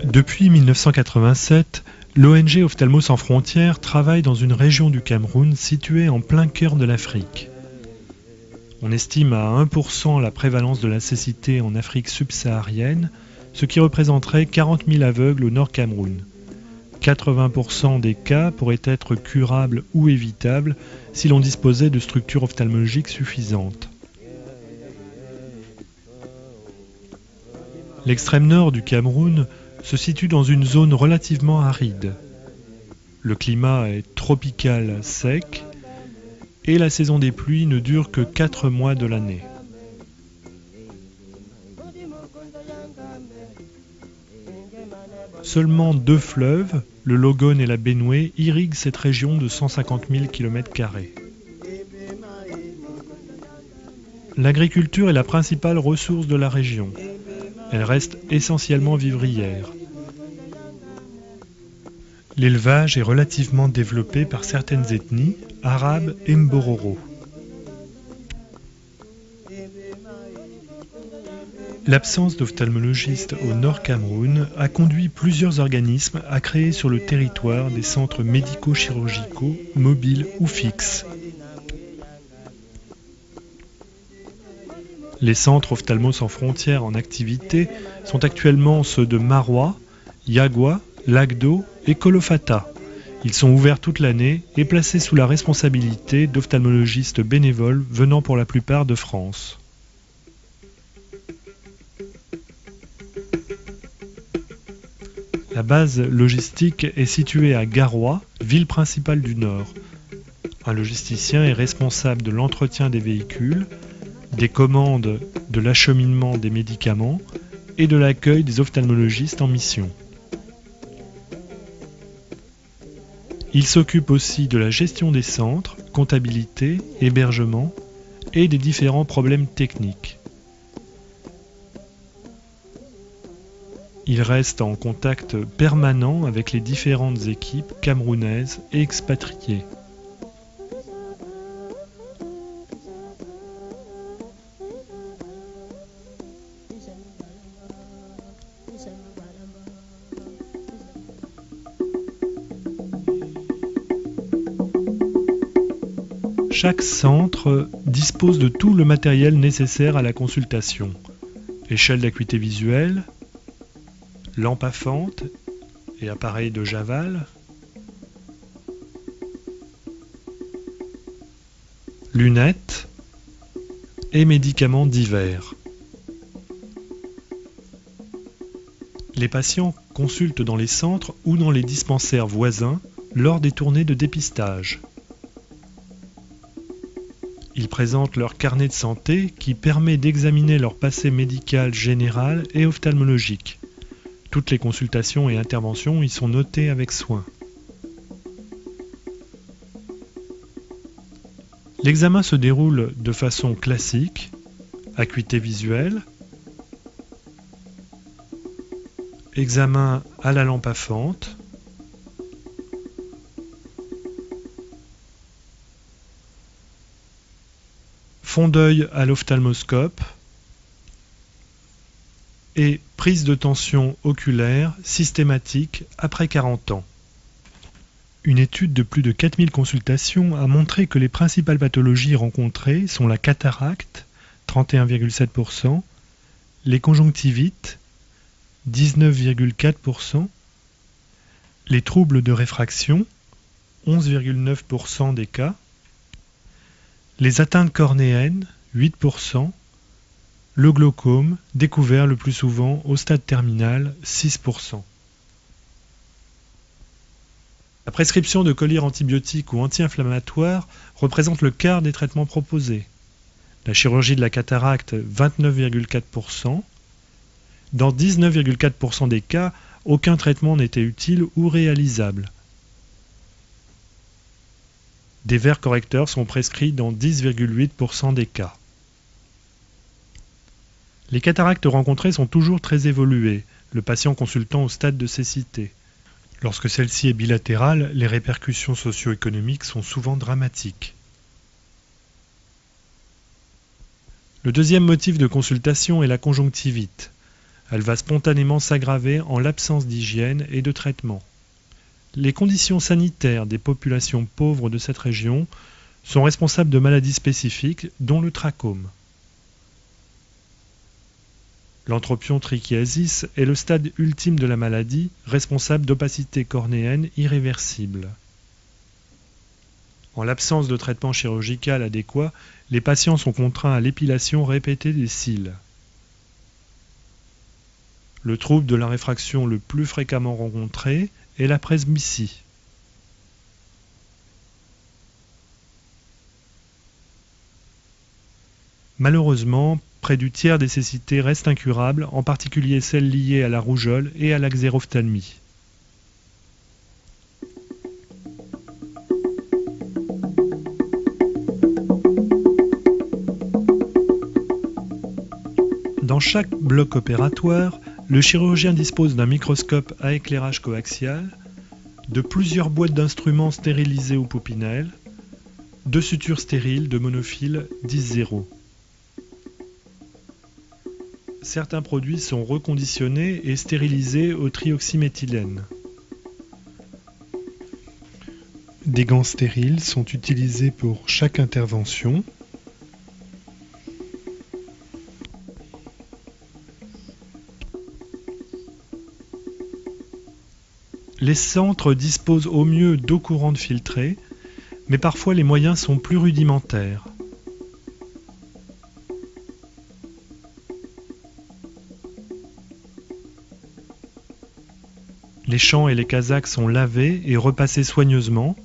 Depuis 1987, l'ONG Ophtalmo Sans Frontières travaille dans une région du Cameroun située en plein cœur de l'Afrique. On estime à 1% la prévalence de la cécité en Afrique subsaharienne, ce qui représenterait 40 000 aveugles au nord Cameroun. 80% des cas pourraient être curables ou évitables si l'on disposait de structures ophtalmologiques suffisantes. L'extrême nord du Cameroun se situe dans une zone relativement aride. Le climat est tropical sec et la saison des pluies ne dure que 4 mois de l'année. Seulement 2 fleuves, le Logone et la Benoué, irriguent cette région de 150 000 km². L'agriculture est la principale ressource de la région. Elle reste essentiellement vivrière. L'élevage est relativement développé par certaines ethnies, arabes et mbororo. L'absence d'ophtalmologistes au Nord Cameroun a conduit plusieurs organismes à créer sur le territoire des centres médico-chirurgicaux, mobiles ou fixes. Les centres Ophtalmo Sans Frontières en activité sont actuellement ceux de Maroua, Yagua, Lagdo et Kolofata. Ils sont ouverts toute l'année et placés sous la responsabilité d'ophtalmologistes bénévoles venant pour la plupart de France. La base logistique est située à Garoua, ville principale du Nord. Un logisticien est responsable de l'entretien des véhicules, des commandes, de l'acheminement des médicaments et de l'accueil des ophtalmologistes en mission. Il s'occupe aussi de la gestion des centres, comptabilité, hébergement et des différents problèmes techniques. Il reste en contact permanent avec les différentes équipes camerounaises et expatriées. Chaque centre dispose de tout le matériel nécessaire à la consultation. Échelle d'acuité visuelle, lampe à fente et appareil de Javal, lunettes et médicaments divers. Les patients consultent dans les centres ou dans les dispensaires voisins lors des tournées de dépistage. Ils présentent leur carnet de santé qui permet d'examiner leur passé médical général et ophtalmologique. Toutes les consultations et interventions y sont notées avec soin. L'examen se déroule de façon classique, acuité visuelle, examen à la lampe à fente, fond d'œil à l'ophtalmoscope et prise de tension oculaire systématique après 40 ans. Une étude de plus de 4000 consultations a montré que les principales pathologies rencontrées sont la cataracte, 31,7%, les conjonctivites, 19,4%, les troubles de réfraction, 11,9% des cas, les atteintes cornéennes, 8%, le glaucome, découvert le plus souvent au stade terminal, 6%. La prescription de collyres antibiotiques ou anti-inflammatoires représente le quart des traitements proposés. La chirurgie de la cataracte, 29,4%. Dans 19,4% des cas, aucun traitement n'était utile ou réalisable. Des verres correcteurs sont prescrits dans 10,8% des cas. Les cataractes rencontrées sont toujours très évoluées. le patient consultant au stade de cécité. Lorsque celle-ci est bilatérale, les répercussions socio-économiques sont souvent dramatiques. Le deuxième motif de consultation est la conjonctivite. Elle va spontanément s'aggraver en l'absence d'hygiène et de traitement. Les conditions sanitaires des populations pauvres de cette région sont responsables de maladies spécifiques, dont le trachome. L'entropion trichiasis est le stade ultime de la maladie, responsable d'opacité cornéenne irréversible. En l'absence de traitement chirurgical adéquat, les patients sont contraints à l'épilation répétée des cils. Le trouble de la réfraction le plus fréquemment rencontré est la presbytie. Malheureusement, près du tiers des cécités restent incurables, en particulier celles liées à la rougeole et à la xérophthalmie. Dans chaque bloc opératoire, le chirurgien dispose d'un microscope à éclairage coaxial, de plusieurs boîtes d'instruments stérilisées au Pupinel, de sutures stériles de monofil 10-0. Certains produits sont reconditionnés et stérilisés au trioxyméthylène. Des gants stériles sont utilisés pour chaque intervention. Les centres disposent au mieux d'eau courante filtrée, mais parfois les moyens sont plus rudimentaires. Les champs et les casaques sont lavés et repassés soigneusement,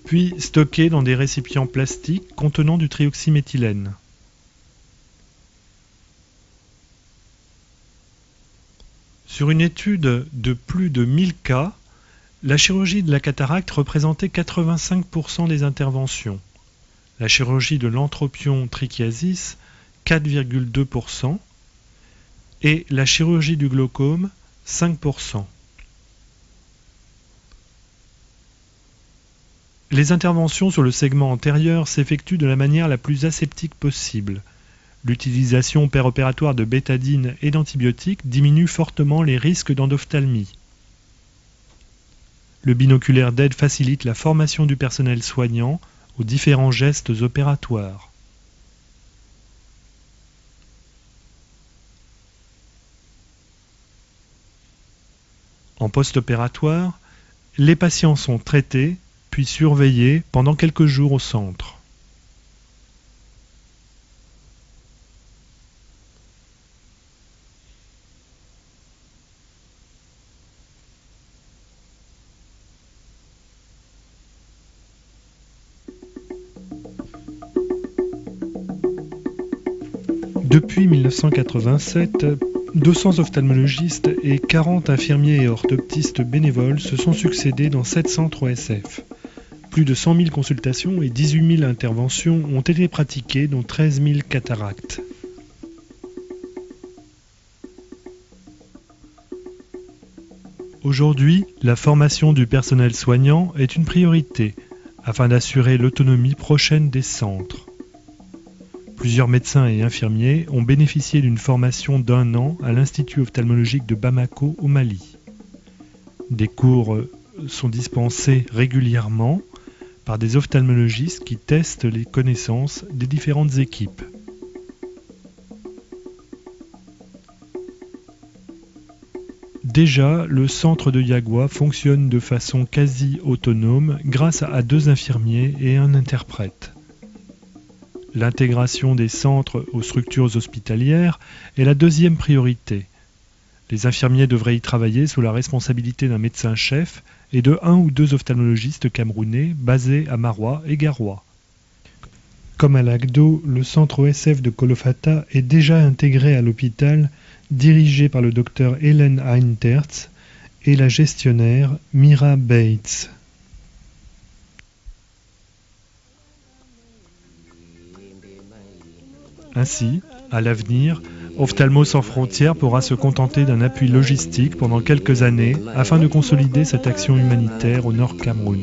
puis stockés dans des récipients plastiques contenant du trioxyméthylène. Sur une étude de plus de 1000 cas, la chirurgie de la cataracte représentait 85% des interventions, la chirurgie de l'entropion trichiasis 4,2% et la chirurgie du glaucome 5%. Les interventions sur le segment antérieur s'effectuent de la manière la plus aseptique possible. L'utilisation péropératoire de bétadine et d'antibiotiques diminue fortement les risques d'endophtalmie. Le binoculaire d'aide facilite la formation du personnel soignant aux différents gestes opératoires. En post-opératoire, les patients sont traités puis surveillés pendant quelques jours au centre. Depuis 1987, 200 ophtalmologistes et 40 infirmiers et orthoptistes bénévoles se sont succédés dans 7 centres OSF. Plus de 100 000 consultations et 18 000 interventions ont été pratiquées, dont 13 000 cataractes. Aujourd'hui, la formation du personnel soignant est une priorité, afin d'assurer l'autonomie prochaine des centres. Plusieurs médecins et infirmiers ont bénéficié d'une formation d'1 an à l'Institut ophtalmologique de Bamako au Mali. Des cours sont dispensés régulièrement par des ophtalmologistes qui testent les connaissances des différentes équipes. Déjà, le centre de Yagua fonctionne de façon quasi autonome grâce à 2 infirmiers et un interprète. L'intégration des centres aux structures hospitalières est la deuxième priorité. Les infirmiers devraient y travailler sous la responsabilité d'un médecin-chef et de 1 ou 2 ophtalmologistes camerounais basés à Maroua et Garoua. Comme à l'ACDO, le centre OSF de Kolofata est déjà intégré à l'hôpital, dirigé par le docteur Hélène Heintertz et la gestionnaire Mira Bates. Ainsi, à l'avenir, Ophtalmos sans frontières pourra se contenter d'un appui logistique pendant quelques années afin de consolider cette action humanitaire au Nord Cameroun.